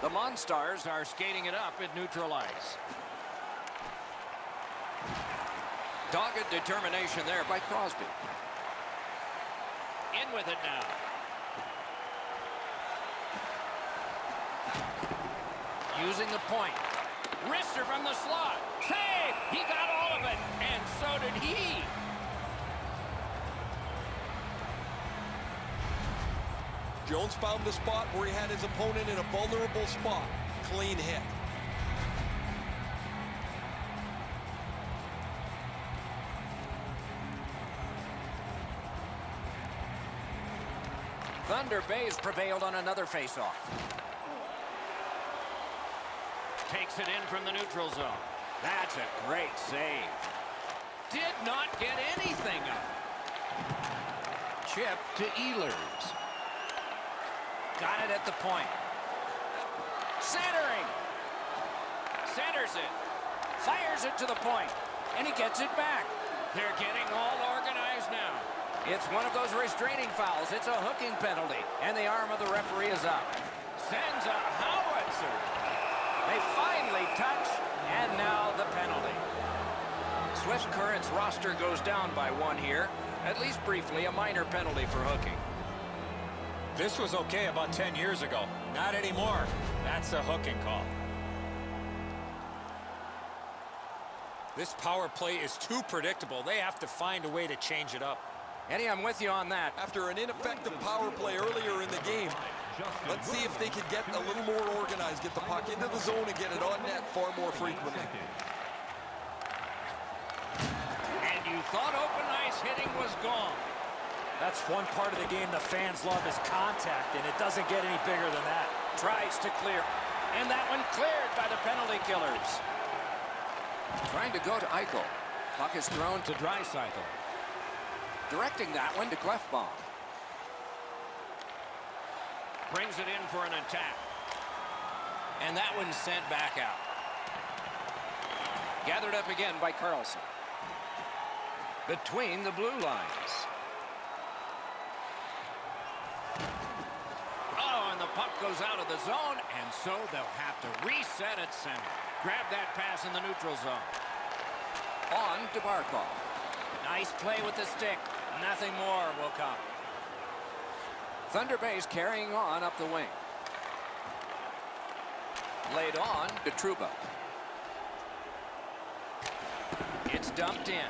The Monstars are skating it up at neutral ice. Dogged determination there by Crosby. In with it now. Using the point. Wrister from the slot. Save! He got all of it, and so did he. Jones found the spot where he had his opponent in a vulnerable spot. Clean hit. Thunder Bay's prevailed on another faceoff. Takes it in from the neutral zone. That's a great save. Did not get anything up. Chip to Ehlers. Got it at the point. Centering. Centers it. Fires it to the point. And he gets it back. They're getting all organized now. It's one of those restraining fouls. It's a hooking penalty. And the arm of the referee is up. Sends a howitzer. They finally touch. And now the penalty. Swift Current's roster goes down by one here. At least briefly, a minor penalty for hooking. This was okay about 10 years ago. Not anymore. That's a hooking call. This power play is too predictable. They have to find a way to change it up. Eddie, I'm with you on that. After an ineffective power play earlier in the game, let's see if they can get a little more organized, get the puck into the zone and get it on net far more frequently. And you thought open ice hitting was gone. That's one part of the game the fans love is contact, and it doesn't get any bigger than that. Tries to clear. And that one cleared by the penalty killers. Trying to go to Eichel. Puck is thrown to Draisaitl. Directing that one to Clefbaum. Brings it in for an attack. And that one's sent back out. Gathered up again by Carlson. Between the blue lines. Oh, and the puck goes out of the zone, and so they'll have to reset at center. Grab that pass in the neutral zone. On to Barkov. Nice play with the stick. Nothing more will come. Thunder Bay's carrying on up the wing. Laid on to Trouba. It's dumped in.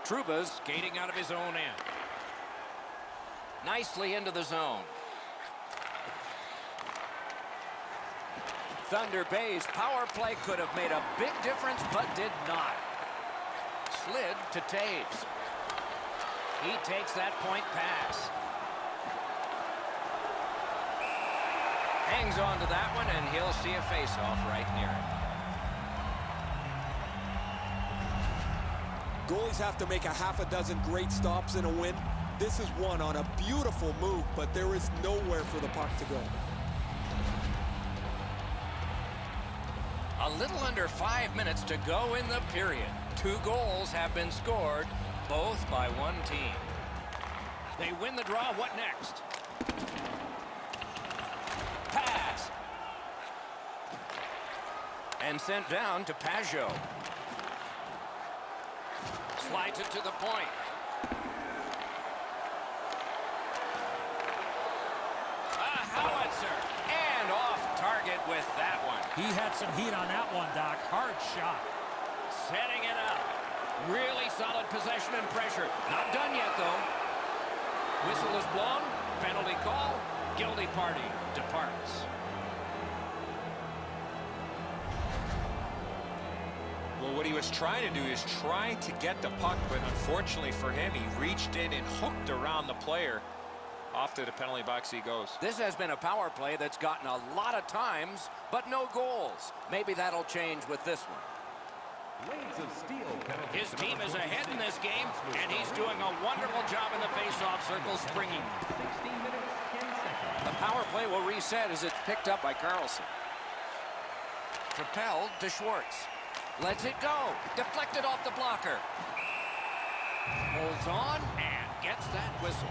Trouba's skating out of his own end. Nicely into the zone. Thunder Bay's power play could have made a big difference, but did not. Slid to Taves. He takes that point pass. Hangs on to that one, and he'll see a face-off right near it. Goalies have to make a half a dozen great stops in a win. This is one on a beautiful move, but there is nowhere for the puck to go. A little under 5 minutes to go in the period. 2 goals have been scored, both by one team. They win the draw. What next? Pass. And sent down to Pajot. Slides it to the point. A howitzer. And off target with that one. He had some heat on that one, Doc. Hard shot. Setting it up. Really solid possession and pressure. Not done yet, though. Whistle is blown. Penalty call. Guilty party departs. Well, what he was trying to do is trying to get the puck, but unfortunately for him, he reached in and hooked around the player. Off to the penalty box he goes. This has been a power play that's gotten a lot of times, but no goals. Maybe that'll change with this one. His team is ahead in this game, and he's doing a wonderful job in the face-off circle, springing. The power play will reset as it's picked up by Carlson. Propelled to Schwartz. Lets it go. Deflected off the blocker. Holds on and gets that whistle.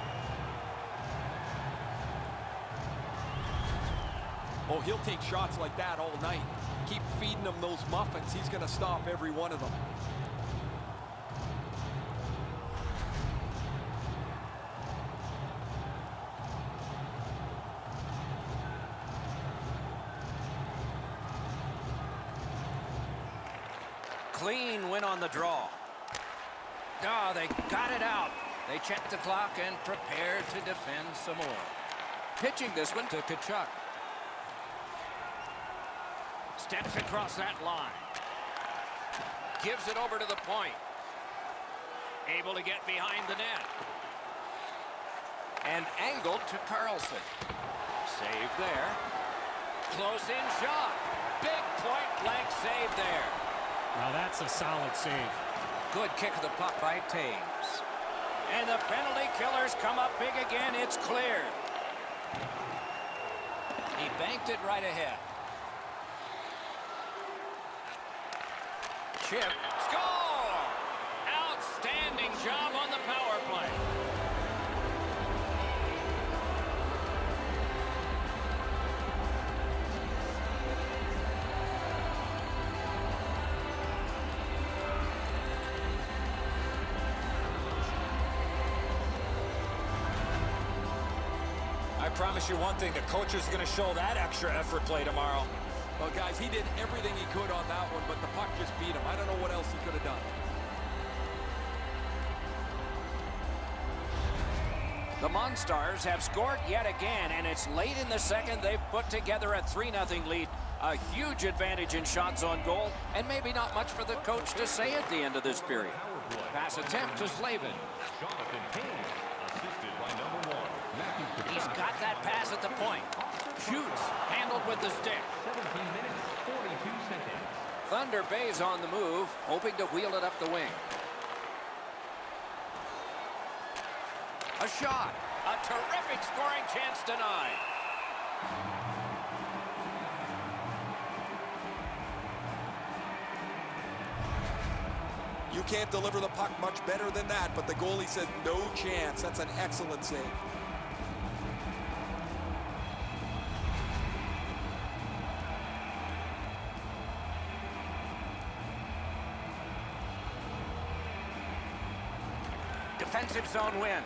Oh, he'll take shots like that all night. Keep feeding him those muffins. He's going to stop every one of them. Clean win on the draw. Oh, they got it out. They check the clock and prepare to defend some more. Pitching this one to Tkachuk. Steps across that line. Gives it over to the point. Able to get behind the net. And angled to Carlson. Save there. Close in shot. Big point blank save there. Now that's a solid save. Good kick of the puck by Taves. And the penalty killers come up big again. It's cleared. He banked it right ahead. Chip. Score! Outstanding job on the power play. I promise you one thing, the coach is going to show that extra effort play tomorrow. Well, guys, he did everything he could on that one, but the puck just beat him. I don't know what else he could have done. The Monstars have scored yet again, and it's late in the second. They've put together a 3-0 lead. A huge advantage in shots on goal, and maybe not much for the coach to say at the end of this period. Pass attempt to Slavin. He's got that pass at the point. Shoots, handled with the stick. 17 minutes, 42 seconds. Thunder Bay's on the move, hoping to wheel it up the wing. A shot. A terrific scoring chance denied. You can't deliver the puck much better than that, but the goalie said no chance. That's an excellent save. Defensive zone win.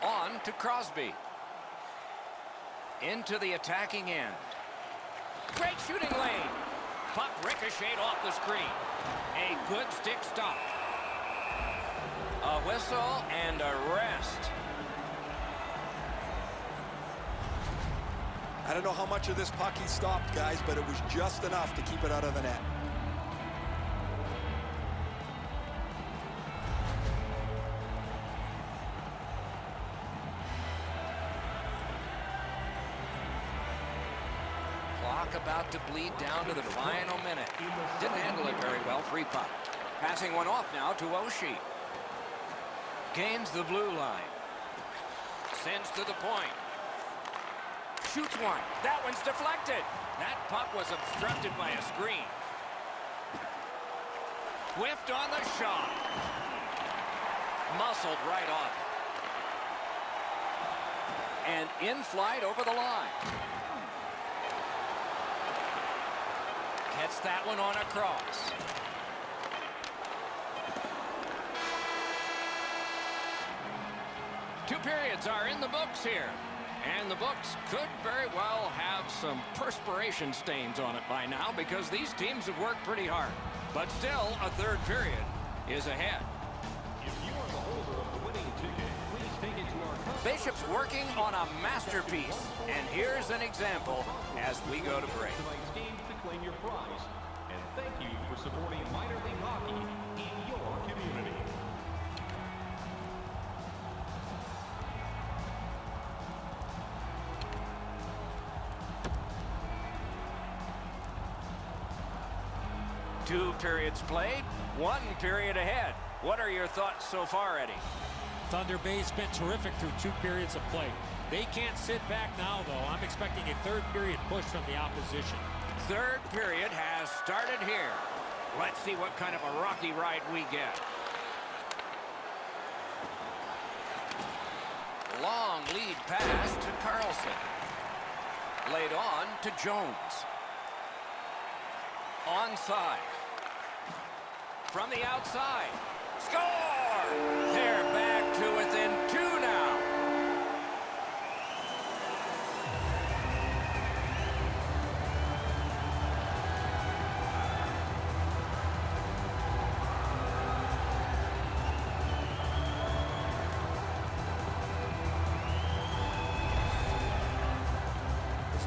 On to Crosby. Into the attacking end. Great shooting lane. Puck ricocheted off the screen. A good stick stop. A whistle and a rest. I don't know how much of this puck he stopped, guys, but it was just enough to keep it out of the net. About to bleed down to the final minute. Didn't handle it very well. Free puck. Passing one off now to Oshie. Gains the blue line. Sends to the point. Shoots one. That one's deflected. That puck was obstructed by a screen. Whiffed on the shot. Muscled right off. And in flight over the line. Gets that one on a cross. Two periods are in the books here. And the books could very well have some perspiration stains on it by now because these teams have worked pretty hard. But still, a third period is ahead. If you are the holder of the winning ticket, please take it to our customer. Bishop's working on a masterpiece. And here's an example as we go to break. Tonight's game to claim your prize. And thank you for supporting minor league hockey in your community. Two periods played, one period ahead. What are your thoughts so far, Eddie? Thunder Bay's been terrific through 2 periods of play. They can't sit back now, though. I'm expecting a third period push from the opposition. Third period has started here. Let's see what kind of a rocky ride we get. Long lead pass to Carlson. Laid on to Jones. Onside. From the outside. Score! They're back to within 2 now.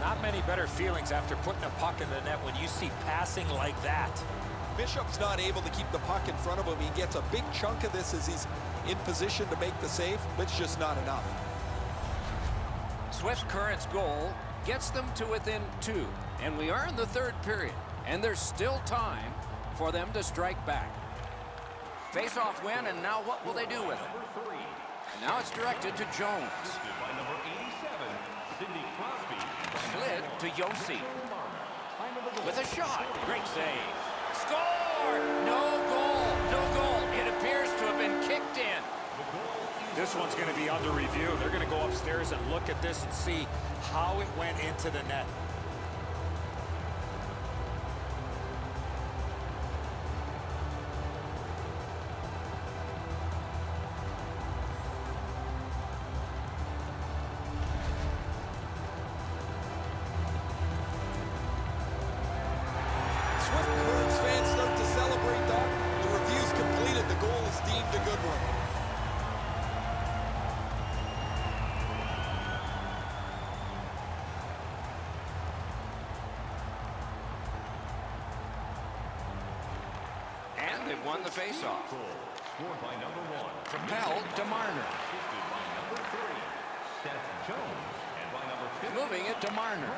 Not many better feelings after putting a puck in the net when you see passing like that. Bishop's not able to keep the puck in front of him. He gets a big chunk of this as he's in position to make the save, but it's just not enough. Swift Current's goal gets them to within 2, and we are in the 3rd period, and there's still time for them to strike back. Face-off win, and now what will they do with it? And now it's directed to Jones. By number 87, Sidney Crosby. Slid to Yossi. With a shot. Great save. Score! No goal. No goal. It appears to have been kicked in. This one's going to be under review. They're going to go upstairs and look at this and see how it went into the net. They've won the faceoff. Scored by number 1. Propelled to Marner. Assisted by number 3, Seth Jones. And by number 50, Moving it to Marner.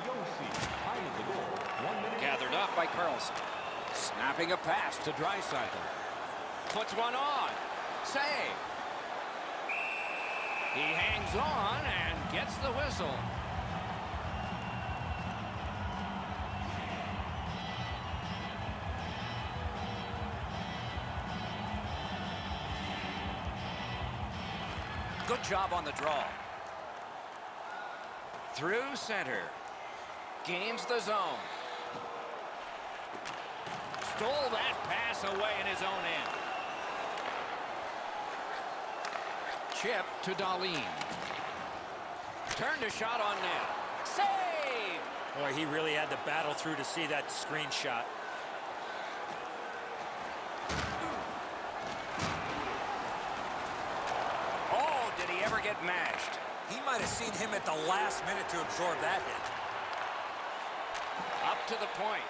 Yossi. High of the goal. 1 minute. Gathered up by Carlson. Snapping a pass to Draisaitl. Puts one on. Save. He hangs on and gets the whistle. Good job on the draw. Through center. Gains the zone. Stole that pass away in his own end. Chip to Dahlin. Turned a shot on net. Save! Boy, he really had to battle through to see that screen shot. Ever get mashed. He might have seen him at the last minute to absorb that hit. Up to the point.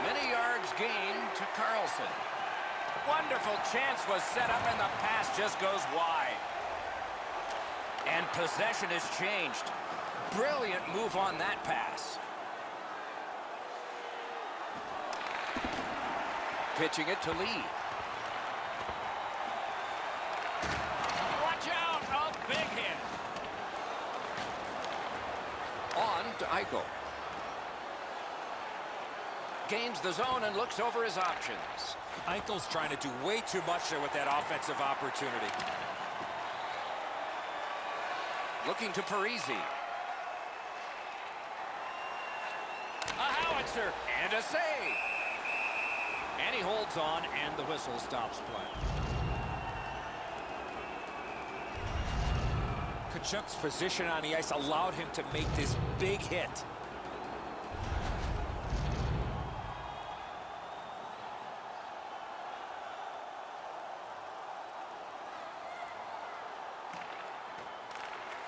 Many yards gained to Carlson. Wonderful chance was set up and the pass just goes wide. And possession has changed. Brilliant move on that pass. Pitching it to Lee. Big hit. On to Eichel. Gains the zone and looks over his options. Eichel's trying to do way too much there with that offensive opportunity. Looking to Parisi. A howitzer and a save. And he holds on and the whistle stops play. Kachuk's position on the ice allowed him to make this big hit.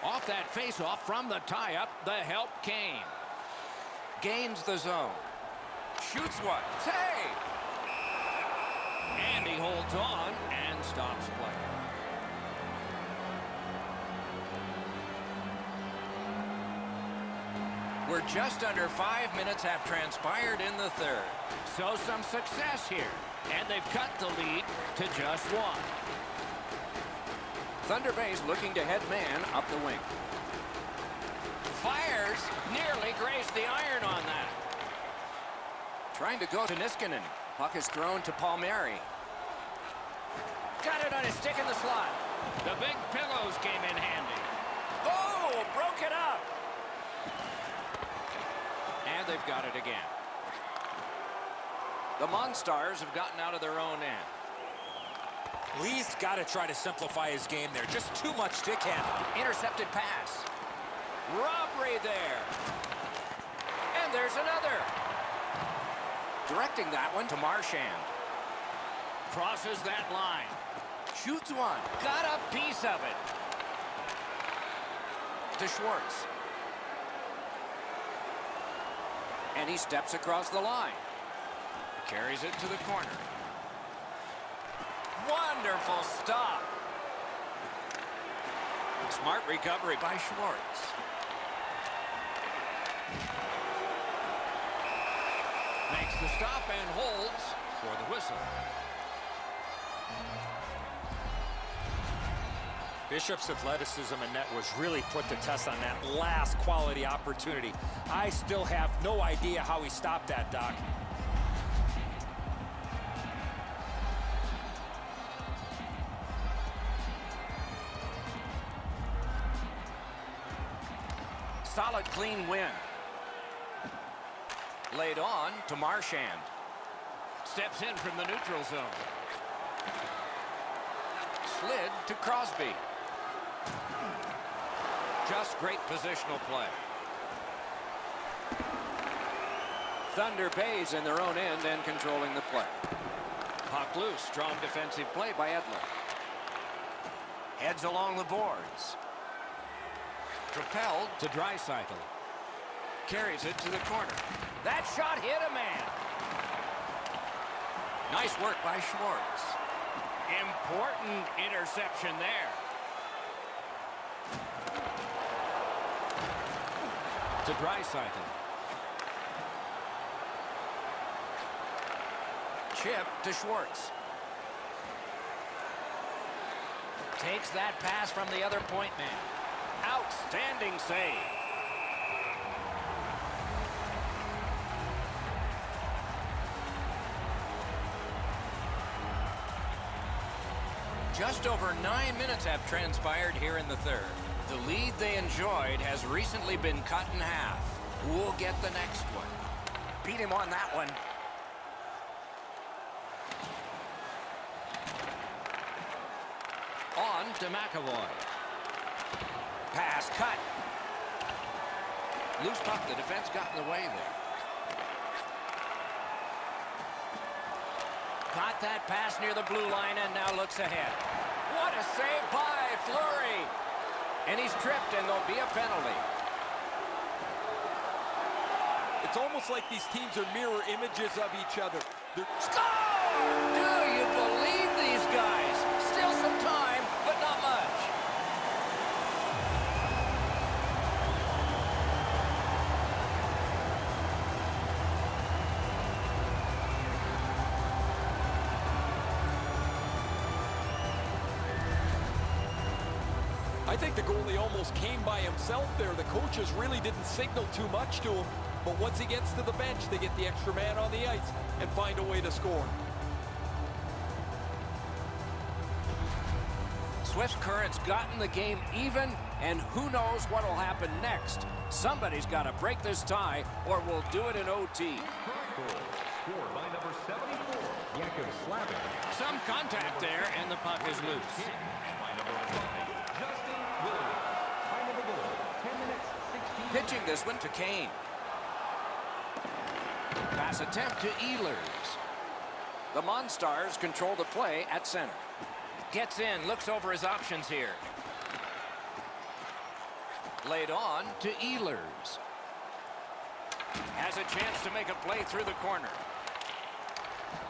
Off that face-off from the tie-up, the help came. Gains the zone. Shoots one. Save! And he holds on and stops play. We're just under 5 minutes have transpired in the 3rd. So some success here. And they've cut the lead to just 1. Thunder Bay's looking to head man up the wing. Fires. Nearly grazed the iron on that. Trying to go to Niskanen. Puck is thrown to Palmieri. Got it on his stick in the slot. The big pillows came in handy. Oh, got it again. The Monstars have gotten out of their own end. Well, he's got to try to simplify his game there. Just too much stick handling. Intercepted pass. Robbery there. And there's another. Directing that one to Marchand. Crosses that line. Shoots one. Got a piece of it. To Schwartz. And he steps across the line. Carries it to the corner. Wonderful stop. Smart recovery by Schwartz. Makes the stop and holds for the whistle. Bishop's athleticism and net was really put to test on that last quality opportunity. I still have no idea how he stopped that, Doc. Solid, clean win. Laid on to Marchand. Steps in from the neutral zone. Slid to Crosby. Just great positional play. Thunder Bay's in their own end and controlling the play. Puck loose. Strong defensive play by Edler. Heads along the boards. Propelled to Draisaitl. Carries it to the corner. That shot hit a man. Nice work by Schwartz. Important interception there. To Draisaitl. Chip to Schwartz. Takes that pass from the other point man. Outstanding save. Just over 9 minutes have transpired here in the third. The lead they enjoyed has recently been cut in half. We'll get the next one. Beat him on that one. On to McAvoy. Pass cut. Loose puck. The defense got in the way there. Caught that pass near the blue line and now looks ahead. What a save by Fleury. And he's tripped and there'll be a penalty. It's almost like these teams are mirror images of each other. Score! Do you believe these guys? Still some time, but not much. I think the goalie almost came by himself there. The coaches really didn't signal too much to him. But once he gets to the bench, they get the extra man on the ice and find a way to score. Swift's Current's gotten the game even, and who knows what will happen next. Somebody's got to break this tie, or we'll do it in OT. Goal scored by number 74, Yakov Slavin. Some contact there, and the puck is loose. By number 5, Justin Williams. Time of the goal, 10 minutes, 16. Pitching this one to Kane. Pass attempt to Ehlers. The Monstars control the play at center. Gets in, looks over his options here. Laid on to Ehlers. Has a chance to make a play through the corner.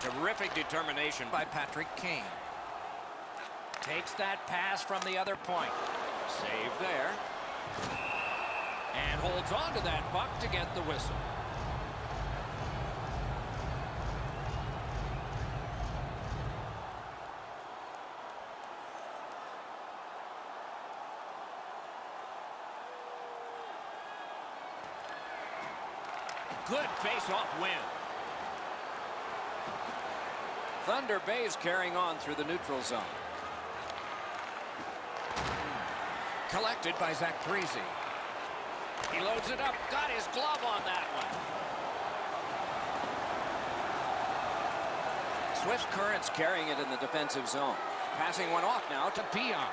Terrific determination by Patrick Kane. Takes that pass from the other point. Save there. And holds on to that puck to get the whistle. Good face-off win. Thunder Bay's carrying on through the neutral zone. Collected by Zach Parise. He loads it up. Got his glove on that one. Swift currents carrying it in the defensive zone. Passing one off now to Peon.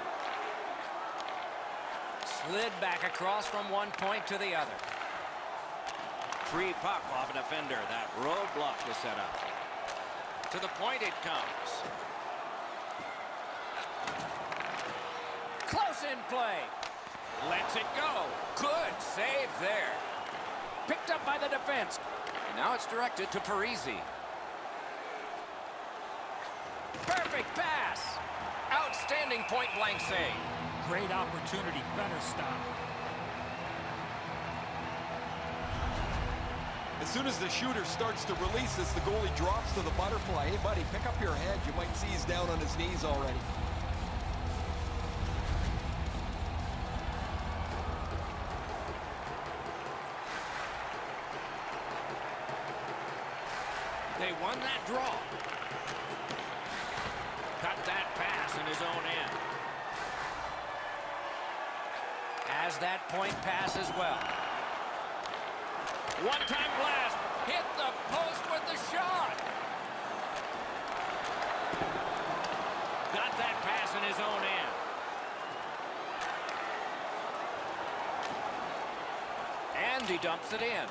Slid back across from one point to the other. Free puck off a defender. That roadblock is set up. To the point it comes. Close in play. Lets it go. Good save there. Picked up by the defense. And now it's directed to Parisi. Perfect pass. Outstanding point-blank save. Great opportunity. Better stop. As soon as the shooter starts to release this, the goalie drops to the butterfly. Hey, buddy, pick up your head. You might see he's down on his knees already. They won that draw. Cut that pass in his own end. Has that point pass as well. One-time blast. Hit the post with the shot. Got that pass in his own end. And he dumps it in.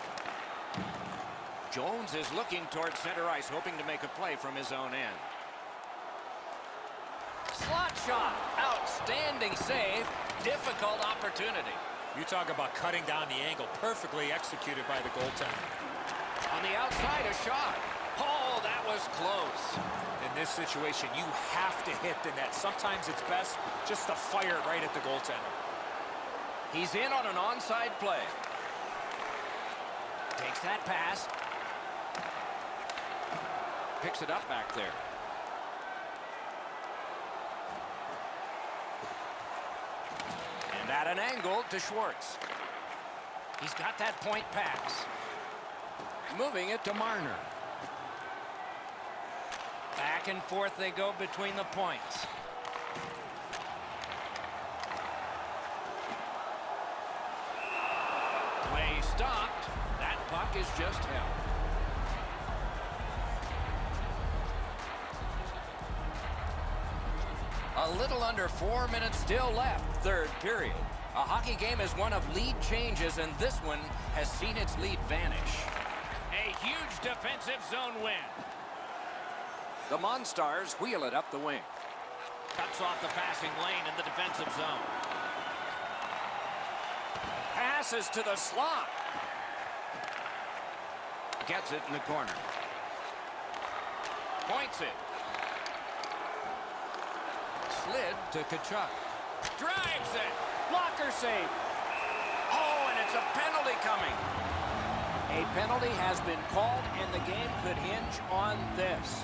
Jones is looking towards center ice, hoping to make a play from his own end. Slot shot. Outstanding save. Difficult opportunity. You talk about cutting down the angle. Perfectly executed by the goaltender. On the outside, a shot. Oh, that was close. In this situation, you have to hit the net. Sometimes it's best just to fire it right at the goaltender. He's in on an onside play. Takes that pass. Picks it up back there. And at an angle to Schwartz. He's got that point pass. Moving it to Marner. Back and forth they go between the points. Play stopped. That puck is just held. A little under 4 minutes still left, third period. A hockey game is one of lead changes, and this one has seen its lead vanish. A huge defensive zone win. The Monstars wheel it up the wing. Cuts off the passing lane in the defensive zone. Passes to the slot. Gets it in the corner. Points it. Slid to Kachuk. Drives it. Blocker save. Oh, and it's a penalty coming. A penalty has been called, and the game could hinge on this.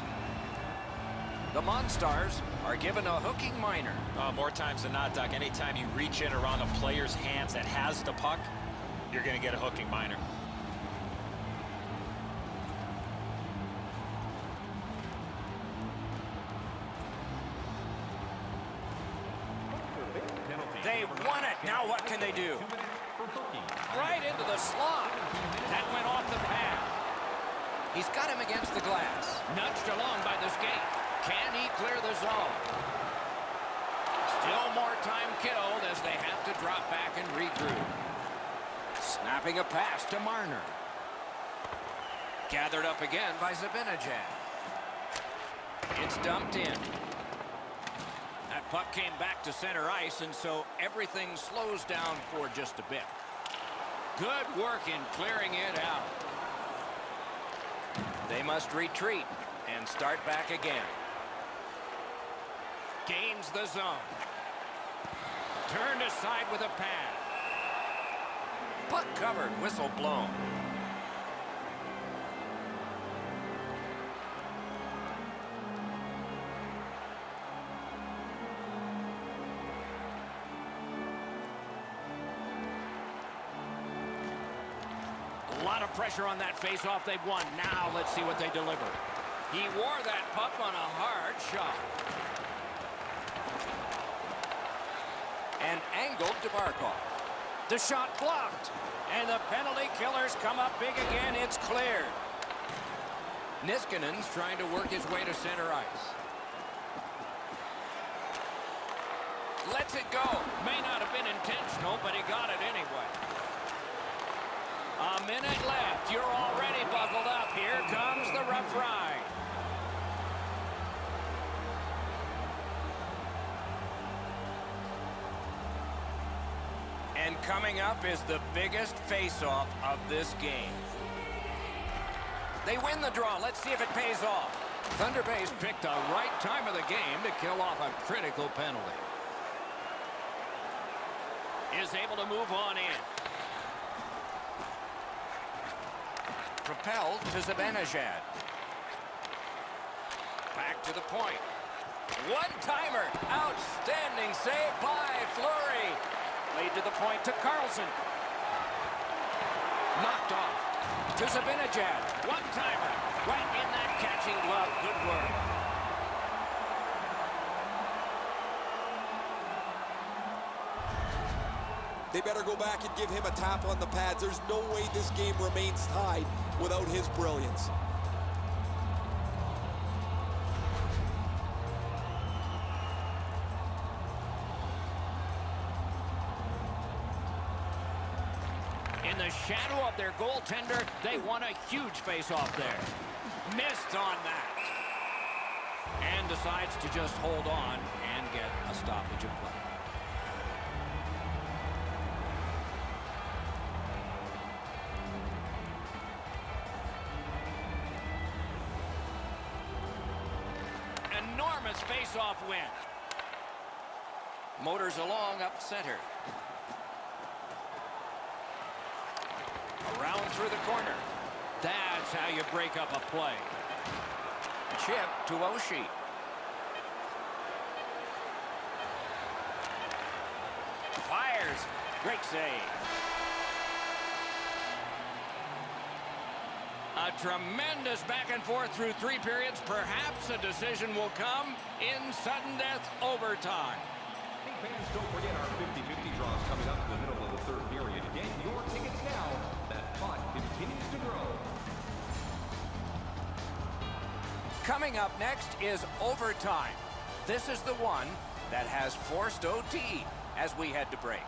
The Monstars are given a hooking minor. More times than not, Doc, anytime you reach in around a player's hands that has the puck, you're going to get a hooking minor. They won it. Now what can they do? Right into the slot. That went off the pad. He's got him against the glass. Nudged along by the skate. Can he clear the zone? Still more time killed as they have to drop back and regroup. Snapping a pass to Marner. Gathered up again by Zibanejad. It's dumped in. That puck came back to center ice, and so everything slows down for just a bit. Good work in clearing it out. They must retreat and start back again. Gains the zone. Turned aside with a pad. Puck covered, whistle blown. A lot of pressure on that face-off. They've won. Now let's see what they deliver. He wore that puck on a hard shot. And angled to Barkov. The shot blocked. And the penalty killers come up big again. It's cleared. Niskanen's trying to work his way to center ice. Lets it go. May not have been intentional, but he got it anyway. A minute left. You're already buckled up. Here comes the rough ride. And coming up is the biggest face-off of this game. They win the draw. Let's see if it pays off. Thunder Bay's picked the right time of the game to kill off a critical penalty. Is able to move on in. Propelled to Zibanejad. Back to the point. One-timer. Outstanding save by Fleury. Lead to the point to Carlson. Knocked off. To Zibanejad. One-timer. Right in that catching glove. Good work. They better go back and give him a tap on the pads. There's no way this game remains tied without his brilliance. In the shadow of their goaltender, they won a huge face-off there. Missed on that. And decides to just hold on and get a stoppage of play. Enormous face-off win. Motors along up center. Around through the corner. That's how you break up a play. Chip to Oshie. Fires. Great save. A tremendous back and forth through 3 periods. Perhaps a decision will come in sudden death overtime. Hey fans, don't forget our 50-50 draws coming up in the middle of the 3rd period. Get your tickets now. That pot continues to grow. Coming up next is overtime. This is the one that has forced OT as we head to break.